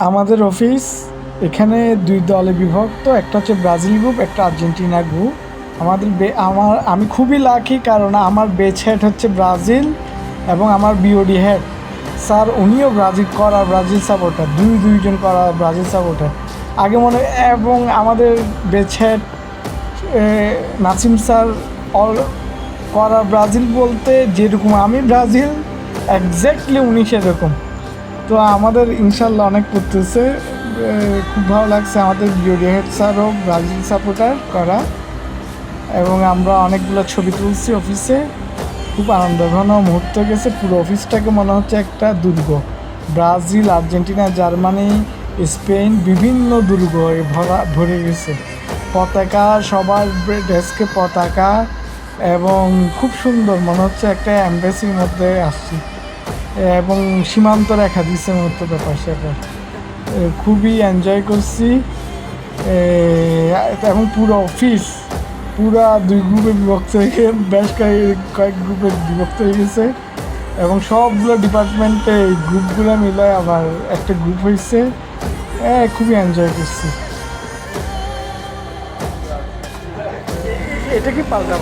আমাদের অফিস এখানে দুই দলে বিভক্ত, একটা হচ্ছে ব্রাজিল গ্রুপ, একটা আর্জেন্টিনা গ্রুপ। আমি খুবই লাকি, কারণ আমার বেচ হেড হচ্ছে ব্রাজিল এবং আমার বিওডি হেড স্যার উনিও ব্রাজিল সাপোর্টার, দুইজন করা ব্রাজিল সাপোর্টার আগে মনে। এবং আমাদের বেচ হেড নাসিম স্যার অল করা ব্রাজিল বলতে যেরকম আমি ব্রাজিল একজ্যাক্টলি উনি সেরকম। তো আমাদের ইনশাল্লাহ অনেক করতেছে, খুব ভালো লাগছে। আমাদের বিওডি হেড স্যারও ব্রাজিল সাপোর্টার করা, এবং আমরা অনেকগুলো ছবি তুলছি অফিসে। খুব আনন্দঘন মুহূর্ত গেছে, পুরো অফিসটাকে মনে হচ্ছে একটা দুর্গ। ব্রাজিল, আর্জেন্টিনা, জার্মানি, স্পেন, বিভিন্ন দুর্গ ভরে গেছে। পতাকা, সবার ডেস্কে পতাকা, এবং খুব সুন্দর মনে হচ্ছে একটা অ্যাম্বাসির মধ্যে আসছি, এবং সীমান্ত রেখা দিচ্ছে মতো ব্যাপার স্যাপার। খুবই এনজয় করছি, এবং পুরো অফিস পুরা দুই গ্রুপে বিভক্ত হয়ে বেশ কয়েক গ্রুপে বিভক্ত হয়ে গেছে, এবং সবগুলো ডিপার্টমেন্টে এই গ্রুপগুলো মিলে আবার একটা গ্রুপ হয়েছে। খুবই এনজয় করছি। এটা কি পাল্টা